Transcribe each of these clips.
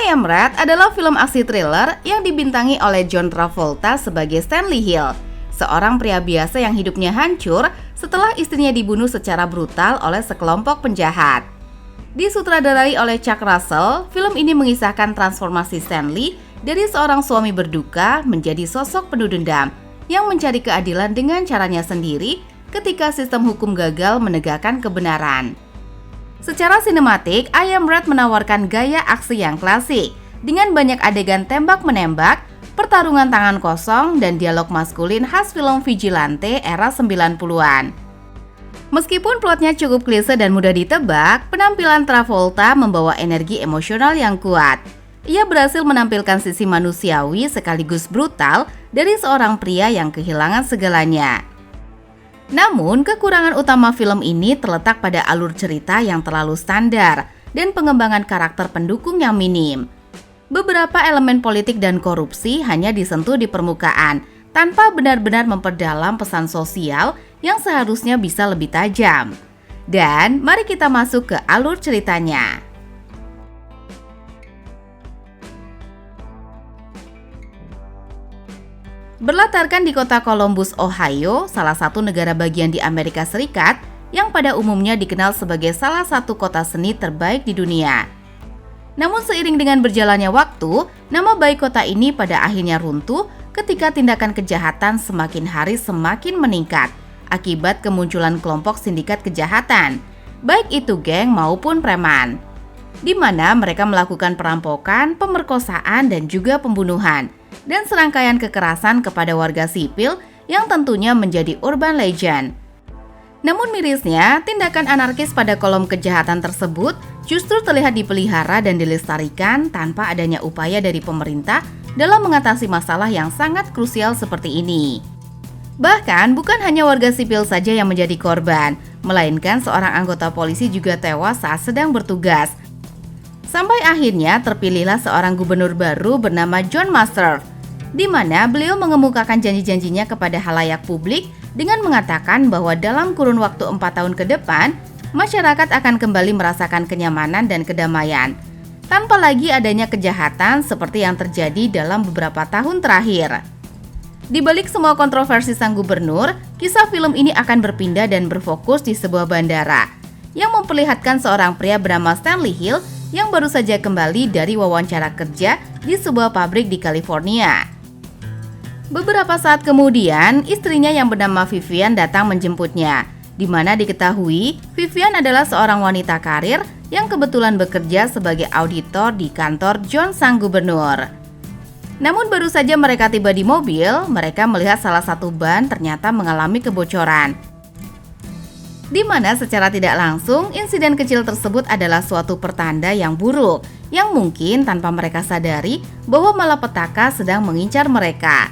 I Am Red adalah film aksi thriller yang dibintangi oleh John Travolta sebagai Stanley Hill, seorang pria biasa yang hidupnya hancur setelah istrinya dibunuh secara brutal oleh sekelompok penjahat. Disutradarai oleh Chuck Russell, film ini mengisahkan transformasi Stanley dari seorang suami berduka menjadi sosok penuh dendam yang mencari keadilan dengan caranya sendiri ketika sistem hukum gagal menegakkan kebenaran. Secara sinematik, I Am Red menawarkan gaya aksi yang klasik dengan banyak adegan tembak-menembak, pertarungan tangan kosong, dan dialog maskulin khas film vigilante era 90-an. Meskipun plotnya cukup klise dan mudah ditebak, penampilan Travolta membawa energi emosional yang kuat. Ia berhasil menampilkan sisi manusiawi sekaligus brutal dari seorang pria yang kehilangan segalanya. Namun, kekurangan utama film ini terletak pada alur cerita yang terlalu standar dan pengembangan karakter pendukung yang minim. Beberapa elemen politik dan korupsi hanya disentuh di permukaan, tanpa benar-benar memperdalam pesan sosial yang seharusnya bisa lebih tajam. Dan mari kita masuk ke alur ceritanya. Berlatarkan di kota Columbus, Ohio, salah satu negara bagian di Amerika Serikat yang pada umumnya dikenal sebagai salah satu kota seni terbaik di dunia. Namun seiring dengan berjalannya waktu, nama baik kota ini pada akhirnya runtuh ketika tindakan kejahatan semakin hari semakin meningkat akibat kemunculan kelompok sindikat kejahatan, baik itu geng maupun preman, di mana mereka melakukan perampokan, pemerkosaan, dan juga pembunuhan, dan serangkaian kekerasan kepada warga sipil yang tentunya menjadi urban legend. Namun mirisnya, tindakan anarkis pada kolom kejahatan tersebut justru terlihat dipelihara dan dilestarikan tanpa adanya upaya dari pemerintah dalam mengatasi masalah yang sangat krusial seperti ini. Bahkan bukan hanya warga sipil saja yang menjadi korban, melainkan seorang anggota polisi juga tewas saat sedang bertugas. Sampai akhirnya terpilihlah seorang gubernur baru bernama John Masters, di mana beliau mengemukakan janji-janjinya kepada halayak publik dengan mengatakan bahwa dalam kurun waktu 4 tahun ke depan, masyarakat akan kembali merasakan kenyamanan dan kedamaian, tanpa lagi adanya kejahatan seperti yang terjadi dalam beberapa tahun terakhir. Di balik semua kontroversi sang gubernur, kisah film ini akan berpindah dan berfokus di sebuah bandara yang memperlihatkan seorang pria bernama Stanley Hill yang baru saja kembali dari wawancara kerja di sebuah pabrik di California. Beberapa saat kemudian, istrinya yang bernama Vivian datang menjemputnya, di mana diketahui Vivian adalah seorang wanita karir yang kebetulan bekerja sebagai auditor di kantor John sang gubernur. Namun baru saja mereka tiba di mobil, mereka melihat salah satu ban ternyata mengalami kebocoran. Di mana secara tidak langsung, insiden kecil tersebut adalah suatu pertanda yang buruk, yang mungkin tanpa mereka sadari bahwa malapetaka sedang mengincar mereka.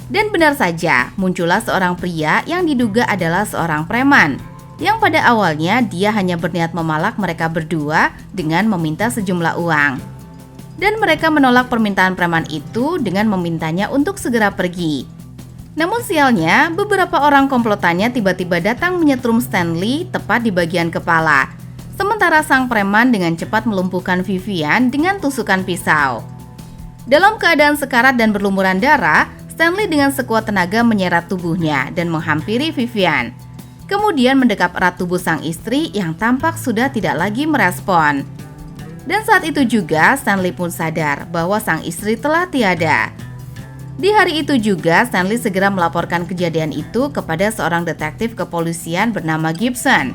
Dan benar saja, muncullah seorang pria yang diduga adalah seorang preman, yang pada awalnya dia hanya berniat memalak mereka berdua dengan meminta sejumlah uang. Dan mereka menolak permintaan preman itu dengan memintanya untuk segera pergi. Namun sialnya, beberapa orang komplotannya tiba-tiba datang menyetrum Stanley tepat di bagian kepala, sementara sang preman dengan cepat melumpuhkan Vivian dengan tusukan pisau. Dalam keadaan sekarat dan berlumuran darah, Stanley dengan sekuat tenaga menyeret tubuhnya dan menghampiri Vivian. Kemudian mendekap erat tubuh sang istri yang tampak sudah tidak lagi merespon. Dan saat itu juga Stanley pun sadar bahwa sang istri telah tiada. Di hari itu juga Stanley segera melaporkan kejadian itu kepada seorang detektif kepolisian bernama Gibson.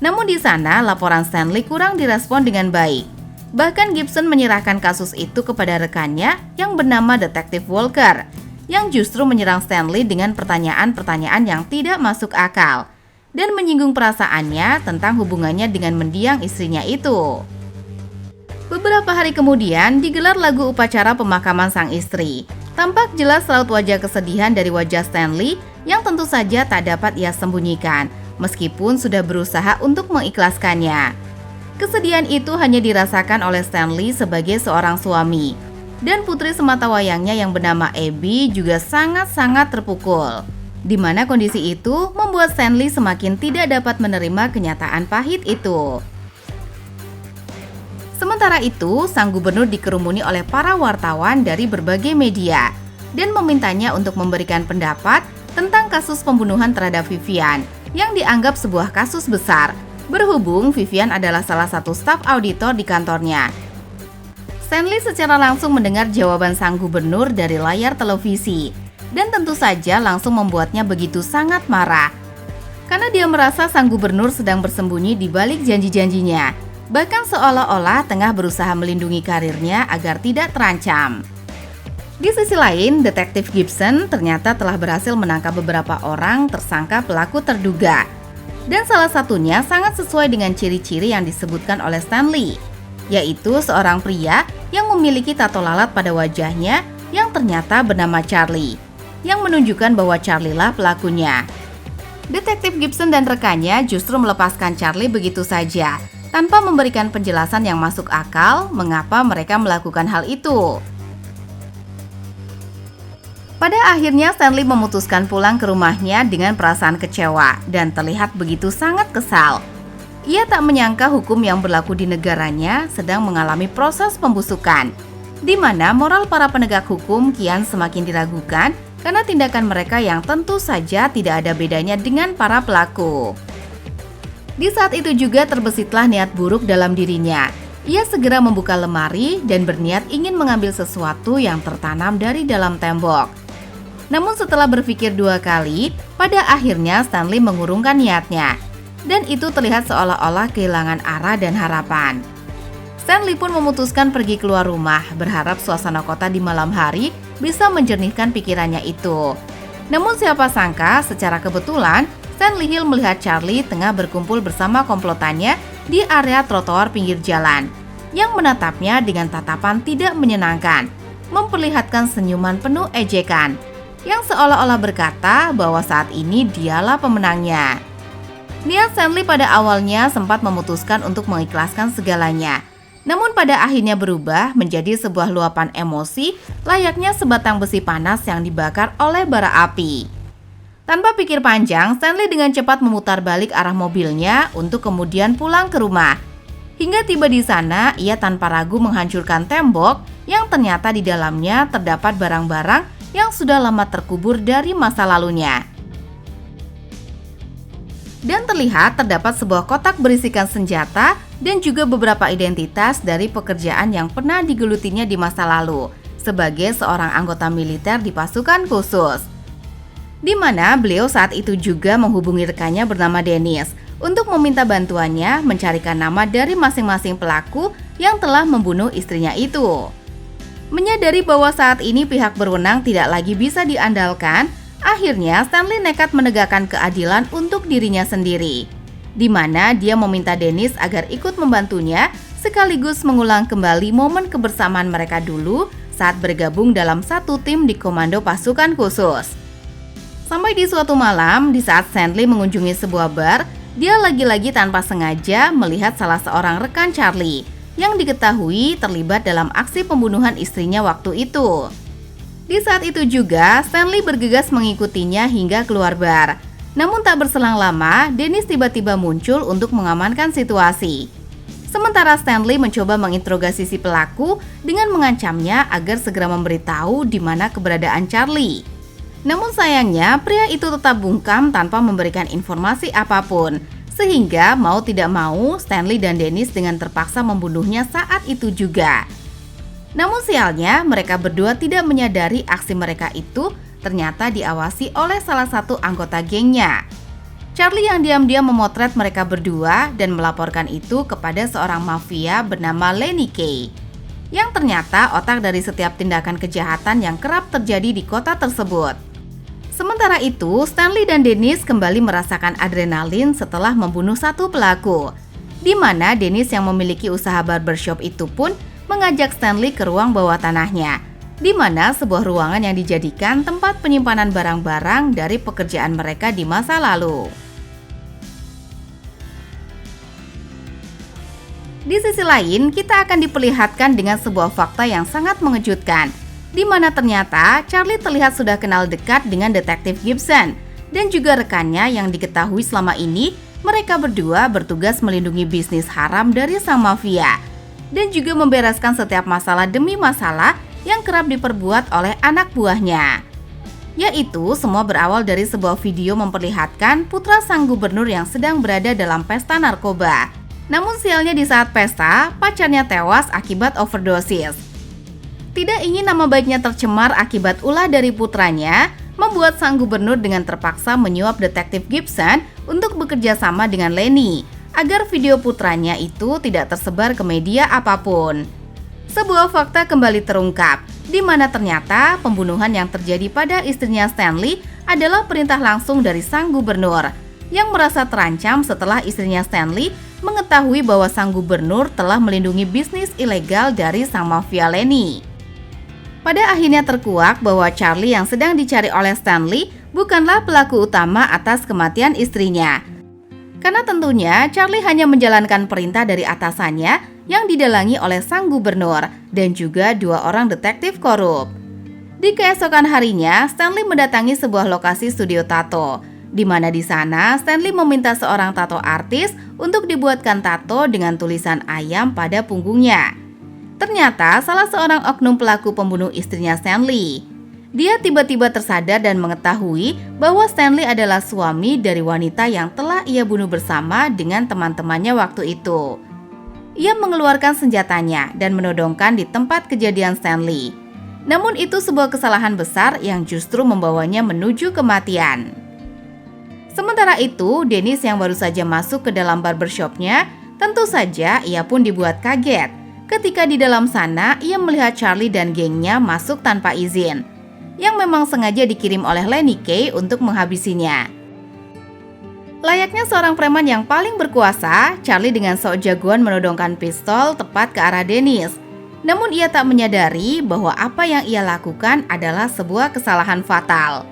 Namun di sana laporan Stanley kurang direspon dengan baik. Bahkan Gibson menyerahkan kasus itu kepada rekannya yang bernama detektif Walker, yang justru menyerang Stanley dengan pertanyaan-pertanyaan yang tidak masuk akal dan menyinggung perasaannya tentang hubungannya dengan mendiang istrinya itu. Beberapa hari kemudian digelar lagu upacara pemakaman sang istri. Tampak jelas raut wajah kesedihan dari wajah Stanley yang tentu saja tak dapat ia sembunyikan meskipun sudah berusaha untuk mengikhlaskannya. Kesedihan itu hanya dirasakan oleh Stanley sebagai seorang suami. Dan putri sematawayangnya yang bernama Abby juga sangat-sangat terpukul. Di mana kondisi itu membuat Stanley semakin tidak dapat menerima kenyataan pahit itu. Sementara Sementara itu, sang gubernur dikerumuni oleh para wartawan dari berbagai media dan memintanya untuk memberikan pendapat tentang kasus pembunuhan terhadap Vivian yang dianggap sebuah kasus besar, berhubung Vivian adalah salah satu staf auditor di kantornya. Stanley secara langsung mendengar jawaban sang gubernur dari layar televisi dan tentu saja langsung membuatnya begitu sangat marah. Karena dia merasa sang gubernur sedang bersembunyi di balik janji-janjinya, bahkan seolah-olah tengah berusaha melindungi karirnya agar tidak terancam. Di sisi lain, Detektif Gibson ternyata telah berhasil menangkap beberapa orang tersangka pelaku terduga. Dan salah satunya sangat sesuai dengan ciri-ciri yang disebutkan oleh Stanley, yaitu seorang pria yang memiliki tato lalat pada wajahnya yang ternyata bernama Charlie, yang menunjukkan bahwa Charlie lah pelakunya. Detektif Gibson dan rekannya justru melepaskan Charlie begitu saja, tanpa memberikan penjelasan yang masuk akal mengapa mereka melakukan hal itu. Pada akhirnya Stanley memutuskan pulang ke rumahnya dengan perasaan kecewa dan terlihat begitu sangat kesal. Ia tak menyangka hukum yang berlaku di negaranya sedang mengalami proses pembusukan, di mana moral para penegak hukum kian semakin diragukan karena tindakan mereka yang tentu saja tidak ada bedanya dengan para pelaku. Di saat itu juga terbesitlah niat buruk dalam dirinya. Ia segera membuka lemari dan berniat ingin mengambil sesuatu yang tertanam dari dalam tembok. Namun setelah berpikir 2 kali, pada akhirnya Stanley mengurungkan niatnya. Dan itu terlihat seolah-olah kehilangan arah dan harapan. Stanley pun memutuskan pergi keluar rumah, berharap suasana kota di malam hari bisa menjernihkan pikirannya itu. Namun siapa sangka, secara kebetulan, Stanley Hill melihat Charlie tengah berkumpul bersama komplotannya di area trotoar pinggir jalan, yang menatapnya dengan tatapan tidak menyenangkan, memperlihatkan senyuman penuh ejekan, yang seolah-olah berkata bahwa saat ini dialah pemenangnya. Niat Stanley pada awalnya sempat memutuskan untuk mengikhlaskan segalanya, namun pada akhirnya berubah menjadi sebuah luapan emosi layaknya sebatang besi panas yang dibakar oleh bara api. Tanpa pikir panjang, Stanley dengan cepat memutar balik arah mobilnya untuk kemudian pulang ke rumah. Hingga tiba di sana, ia tanpa ragu menghancurkan tembok yang ternyata di dalamnya terdapat barang-barang yang sudah lama terkubur dari masa lalunya. Dan terlihat terdapat sebuah kotak berisikan senjata dan juga beberapa identitas dari pekerjaan yang pernah digelutinya di masa lalu sebagai seorang anggota militer di pasukan khusus. Di mana beliau saat itu juga menghubungi rekannya bernama Dennis untuk meminta bantuannya mencarikan nama dari masing-masing pelaku yang telah membunuh istrinya itu. Menyadari bahwa saat ini pihak berwenang tidak lagi bisa diandalkan, akhirnya Stanley nekat menegakkan keadilan untuk dirinya sendiri, di mana dia meminta Dennis agar ikut membantunya sekaligus mengulang kembali momen kebersamaan mereka dulu saat bergabung dalam satu tim di komando pasukan khusus. Sampai di suatu malam, di saat Stanley mengunjungi sebuah bar, dia lagi-lagi tanpa sengaja melihat salah seorang rekan Charlie yang diketahui terlibat dalam aksi pembunuhan istrinya waktu itu. Di saat itu juga, Stanley bergegas mengikutinya hingga keluar bar. Namun tak berselang lama, Dennis tiba-tiba muncul untuk mengamankan situasi. Sementara Stanley mencoba menginterogasi si pelaku dengan mengancamnya agar segera memberitahu di mana keberadaan Charlie. Namun sayangnya, pria itu tetap bungkam tanpa memberikan informasi apapun. Sehingga mau tidak mau Stanley dan Dennis dengan terpaksa membunuhnya saat itu juga. Namun sialnya mereka berdua tidak menyadari aksi mereka itu ternyata diawasi oleh salah satu anggota gengnya. Charlie yang diam-diam memotret mereka berdua dan melaporkan itu kepada seorang mafia bernama Lenny Kay, yang ternyata otak dari setiap tindakan kejahatan yang kerap terjadi di kota tersebut. Sementara itu, Stanley dan Dennis kembali merasakan adrenalin setelah membunuh satu pelaku, di mana Dennis yang memiliki usaha barbershop itu pun mengajak Stanley ke ruang bawah tanahnya, di mana sebuah ruangan yang dijadikan tempat penyimpanan barang-barang dari pekerjaan mereka di masa lalu. Di sisi lain, kita akan diperlihatkan dengan sebuah fakta yang sangat mengejutkan, di mana ternyata Charlie terlihat sudah kenal dekat dengan Detektif Gibson dan juga rekannya yang diketahui selama ini mereka berdua bertugas melindungi bisnis haram dari sang mafia, dan juga membereskan setiap masalah demi masalah yang kerap diperbuat oleh anak buahnya. Yaitu semua berawal dari sebuah video memperlihatkan putra sang gubernur yang sedang berada dalam pesta narkoba. Namun sialnya di saat pesta, pacarnya tewas akibat overdosis. Tidak ingin nama baiknya tercemar akibat ulah dari putranya, membuat sang gubernur dengan terpaksa menyuap detektif Gibson untuk bekerja sama dengan Lenny agar video putranya itu tidak tersebar ke media apapun. Sebuah fakta kembali terungkap, di mana ternyata pembunuhan yang terjadi pada istrinya Stanley adalah perintah langsung dari sang gubernur, yang merasa terancam setelah istrinya Stanley mengetahui bahwa sang gubernur telah melindungi bisnis ilegal dari sang mafia Lenny. Pada akhirnya terkuak bahwa Charlie yang sedang dicari oleh Stanley bukanlah pelaku utama atas kematian istrinya. Karena tentunya Charlie hanya menjalankan perintah dari atasannya yang didalangi oleh sang gubernur dan juga 2 orang detektif korup. Di keesokan harinya, Stanley mendatangi sebuah lokasi studio tato, di mana di sana Stanley meminta seorang tato artis untuk dibuatkan tato dengan tulisan ayam pada punggungnya. Ternyata salah seorang oknum pelaku pembunuh istrinya Stanley. Dia tiba-tiba tersadar dan mengetahui bahwa Stanley adalah suami dari wanita yang telah ia bunuh bersama dengan teman-temannya waktu itu. Ia mengeluarkan senjatanya dan menodongkan di tempat kejadian Stanley. Namun itu sebuah kesalahan besar yang justru membawanya menuju kematian. Sementara itu, Dennis yang baru saja masuk ke dalam barbershopnya, tentu saja ia pun dibuat kaget ketika di dalam sana ia melihat Charlie dan gengnya masuk tanpa izin, yang memang sengaja dikirim oleh Lenny Kaye untuk menghabisinya. Layaknya seorang preman yang paling berkuasa, Charlie dengan sok jagoan menodongkan pistol tepat ke arah Dennis. Namun ia tak menyadari bahwa apa yang ia lakukan adalah sebuah kesalahan fatal.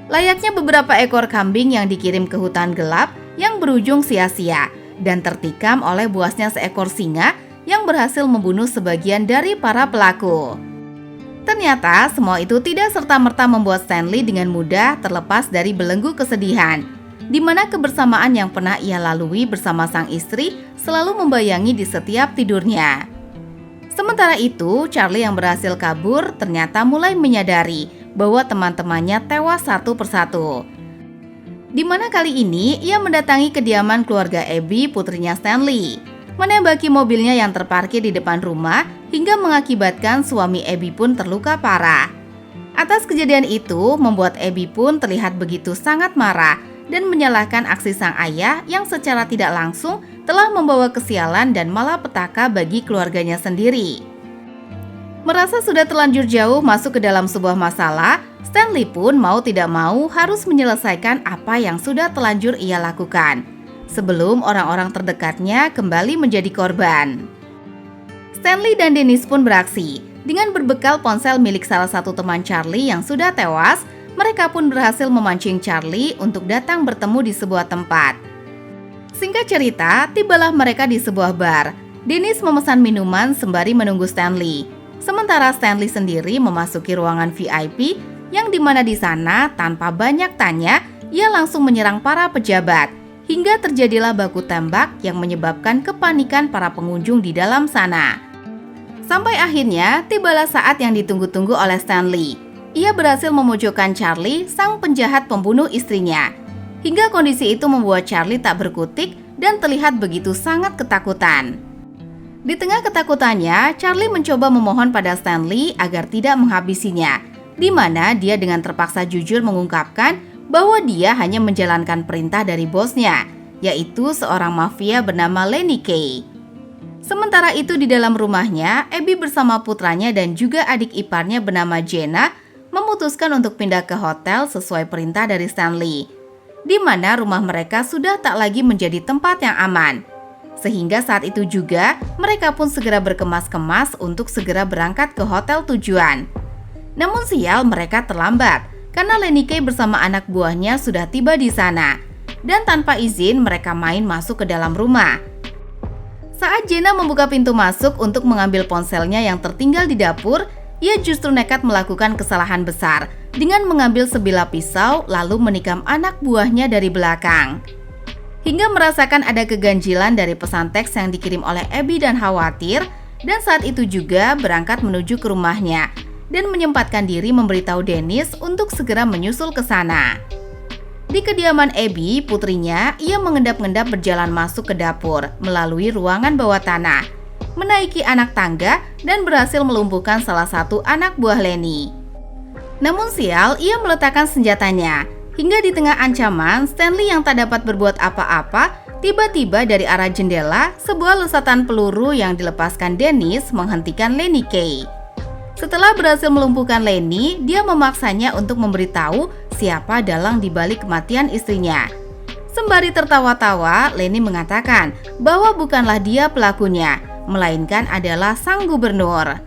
Layaknya beberapa ekor kambing yang dikirim ke hutan gelap yang berujung sia-sia dan tertikam oleh buasnya seekor singa yang berhasil membunuh sebagian dari para pelaku. Ternyata semua itu tidak serta-merta membuat Stanley dengan mudah terlepas dari belenggu kesedihan, di mana kebersamaan yang pernah ia lalui bersama sang istri selalu membayangi di setiap tidurnya. Sementara itu, Charlie yang berhasil kabur ternyata mulai menyadari bahwa teman-temannya tewas satu persatu. Di mana kali ini ia mendatangi kediaman keluarga Abby, putrinya Stanley, menembaki mobilnya yang terparkir di depan rumah hingga mengakibatkan suami Abby pun terluka parah. Atas kejadian itu membuat Abby pun terlihat begitu sangat marah dan menyalahkan aksi sang ayah yang secara tidak langsung telah membawa kesialan dan malapetaka bagi keluarganya sendiri. Merasa sudah terlanjur jauh masuk ke dalam sebuah masalah, Stanley pun mau tidak mau harus menyelesaikan apa yang sudah terlanjur ia lakukan, sebelum orang-orang terdekatnya kembali menjadi korban. Stanley dan Dennis pun beraksi. Dengan berbekal ponsel milik salah satu teman Charlie yang sudah tewas, mereka pun berhasil memancing Charlie untuk datang bertemu di sebuah tempat. Singkat cerita, tibalah mereka di sebuah bar. Dennis memesan minuman sembari menunggu Stanley. Sementara Stanley sendiri memasuki ruangan VIP yang dimana di sana tanpa banyak tanya, ia langsung menyerang para pejabat. Hingga terjadilah baku tembak yang menyebabkan kepanikan para pengunjung di dalam sana. Sampai akhirnya tibalah saat yang ditunggu-tunggu oleh Stanley. Ia berhasil memojokkan Charlie, sang penjahat pembunuh istrinya. Hingga kondisi itu membuat Charlie tak berkutik dan terlihat begitu sangat ketakutan. Di tengah ketakutannya, Charlie mencoba memohon pada Stanley agar tidak menghabisinya, di mana dia dengan terpaksa jujur mengungkapkan bahwa dia hanya menjalankan perintah dari bosnya, yaitu seorang mafia bernama Lenny Kaye. Sementara itu di dalam rumahnya, Abby bersama putranya dan juga adik iparnya bernama Jenna memutuskan untuk pindah ke hotel sesuai perintah dari Stanley, di mana rumah mereka sudah tak lagi menjadi tempat yang aman. Sehingga saat itu juga mereka pun segera berkemas-kemas untuk segera berangkat ke hotel tujuan. Namun sial, mereka terlambat karena Lenny Kaye bersama anak buahnya sudah tiba di sana, dan tanpa izin mereka main masuk ke dalam rumah. Saat Jenna membuka pintu masuk untuk mengambil ponselnya yang tertinggal di dapur, ia justru nekat melakukan kesalahan besar dengan mengambil sebilah pisau lalu menikam anak buahnya dari belakang. hingga merasakan ada keganjilan dari pesan teks yang dikirim oleh Abby dan khawatir, dan saat itu juga berangkat menuju ke rumahnya dan menyempatkan diri memberitahu Dennis untuk segera menyusul ke sana. Di kediaman Abby, putrinya, ia mengendap-endap berjalan masuk ke dapur melalui ruangan bawah tanah, menaiki anak tangga dan berhasil melumpuhkan salah satu anak buah Lenny. Namun sial, ia meletakkan senjatanya. Hingga di tengah ancaman, Stanley yang tak dapat berbuat apa-apa, tiba-tiba dari arah jendela, sebuah lesatan peluru yang dilepaskan Dennis menghentikan Lenny Kay. Setelah berhasil melumpuhkan Lenny, dia memaksanya untuk memberitahu siapa dalang di balik kematian istrinya. Sembari tertawa-tawa, Lenny mengatakan bahwa bukanlah dia pelakunya, melainkan adalah sang gubernur.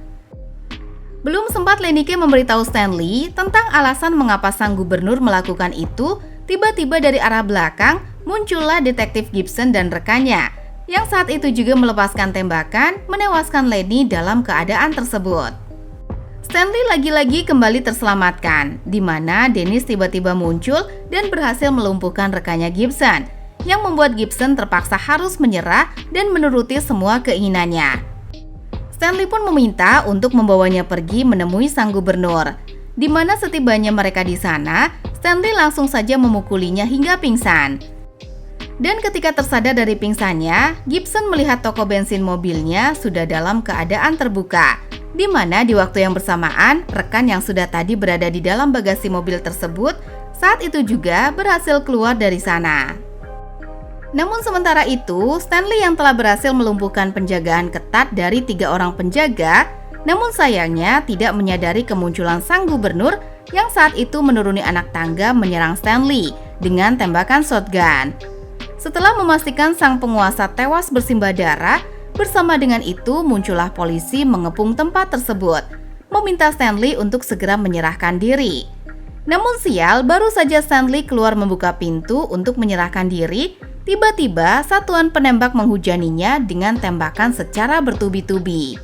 Belum sempat Lenny Kay memberitahu Stanley tentang alasan mengapa sang gubernur melakukan itu, tiba-tiba dari arah belakang muncullah detektif Gibson dan rekannya, yang saat itu juga melepaskan tembakan, menewaskan Lenny dalam keadaan tersebut. Stanley lagi-lagi kembali terselamatkan, di mana Dennis tiba-tiba muncul dan berhasil melumpuhkan rekannya Gibson, yang membuat Gibson terpaksa harus menyerah dan menuruti semua keinginannya. Stanley pun meminta untuk membawanya pergi menemui sang gubernur, di mana setibanya mereka di sana, Stanley langsung saja memukulinya hingga pingsan. Dan ketika tersadar dari pingsannya, Gibson melihat toko bensin mobilnya sudah dalam keadaan terbuka, di mana di waktu yang bersamaan, rekan yang sudah tadi berada di dalam bagasi mobil tersebut, saat itu juga berhasil keluar dari sana. Namun sementara itu, Stanley yang telah berhasil melumpuhkan penjagaan ketat dari 3 orang penjaga, namun sayangnya tidak menyadari kemunculan sang gubernur yang saat itu menuruni anak tangga menyerang Stanley dengan tembakan shotgun. Setelah memastikan sang penguasa tewas bersimbah darah, bersama dengan itu muncullah polisi mengepung tempat tersebut, meminta Stanley untuk segera menyerahkan diri. Namun sial, baru saja Stanley keluar membuka pintu untuk menyerahkan diri, tiba-tiba satuan penembak menghujaninya dengan tembakan secara bertubi-tubi.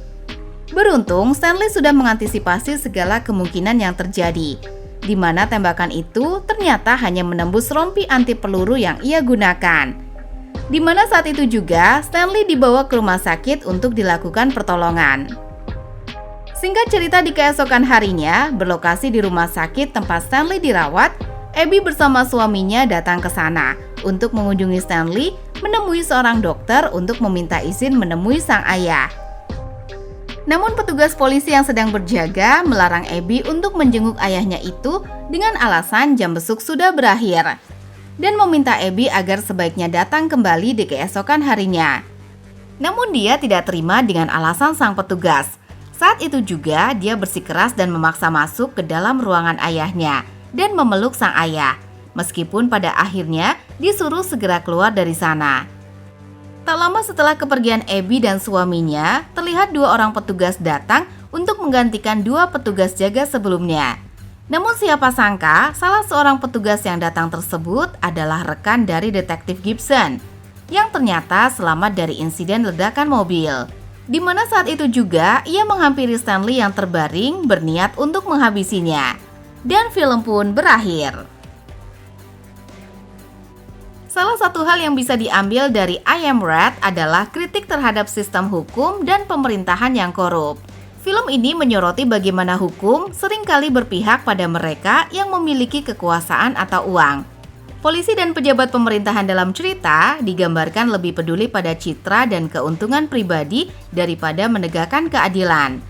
Beruntung Stanley sudah mengantisipasi segala kemungkinan yang terjadi, di mana tembakan itu ternyata hanya menembus rompi anti peluru yang ia gunakan. Di mana saat itu juga Stanley dibawa ke rumah sakit untuk dilakukan pertolongan. Singkat cerita, di keesokan harinya, berlokasi di rumah sakit tempat Stanley dirawat, Abby bersama suaminya datang ke sana untuk mengunjungi Stanley, menemui seorang dokter untuk meminta izin menemui sang ayah. Namun petugas polisi yang sedang berjaga melarang Abby untuk menjenguk ayahnya itu dengan alasan jam besuk sudah berakhir, dan meminta Abby agar sebaiknya datang kembali di keesokan harinya. Namun dia tidak terima dengan alasan sang petugas. Saat itu juga dia bersikeras dan memaksa masuk ke dalam ruangan ayahnya dan memeluk sang ayah, meskipun pada akhirnya disuruh segera keluar dari sana. Tak lama setelah kepergian Abby dan suaminya, terlihat 2 orang petugas datang untuk menggantikan 2 petugas jaga sebelumnya. Namun siapa sangka, salah seorang petugas yang datang tersebut adalah rekan dari detektif Gibson, yang ternyata selamat dari insiden ledakan mobil. Di mana saat itu juga ia menghampiri Stanley yang terbaring berniat untuk menghabisinya. Dan film pun berakhir. Salah satu hal yang bisa diambil dari I Am Red adalah kritik terhadap sistem hukum dan pemerintahan yang korup. Film ini menyoroti bagaimana hukum seringkali berpihak pada mereka yang memiliki kekuasaan atau uang. Polisi dan pejabat pemerintahan dalam cerita digambarkan lebih peduli pada citra dan keuntungan pribadi daripada menegakkan keadilan.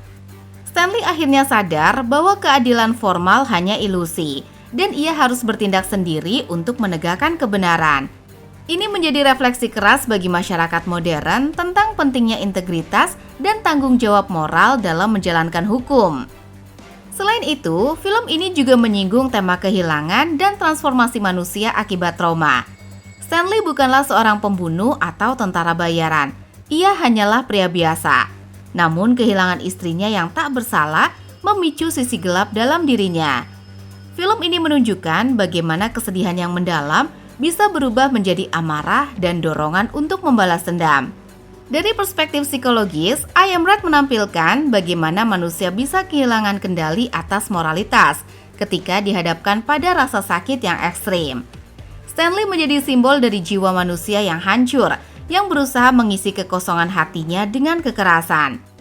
Stanley akhirnya sadar bahwa keadilan formal hanya ilusi, dan ia harus bertindak sendiri untuk menegakkan kebenaran. Ini menjadi refleksi keras bagi masyarakat modern tentang pentingnya integritas dan tanggung jawab moral dalam menjalankan hukum. Selain itu, film ini juga menyinggung tema kehilangan dan transformasi manusia akibat trauma. Stanley bukanlah seorang pembunuh atau tentara bayaran. Ia hanyalah pria biasa. Namun kehilangan istrinya yang tak bersalah memicu sisi gelap dalam dirinya. Film ini menunjukkan bagaimana kesedihan yang mendalam bisa berubah menjadi amarah dan dorongan untuk membalas dendam. Dari perspektif psikologis, I Am Red menampilkan bagaimana manusia bisa kehilangan kendali atas moralitas ketika dihadapkan pada rasa sakit yang ekstrim. Stanley menjadi simbol dari jiwa manusia yang hancur, yang berusaha mengisi kekosongan hatinya dengan kekerasan.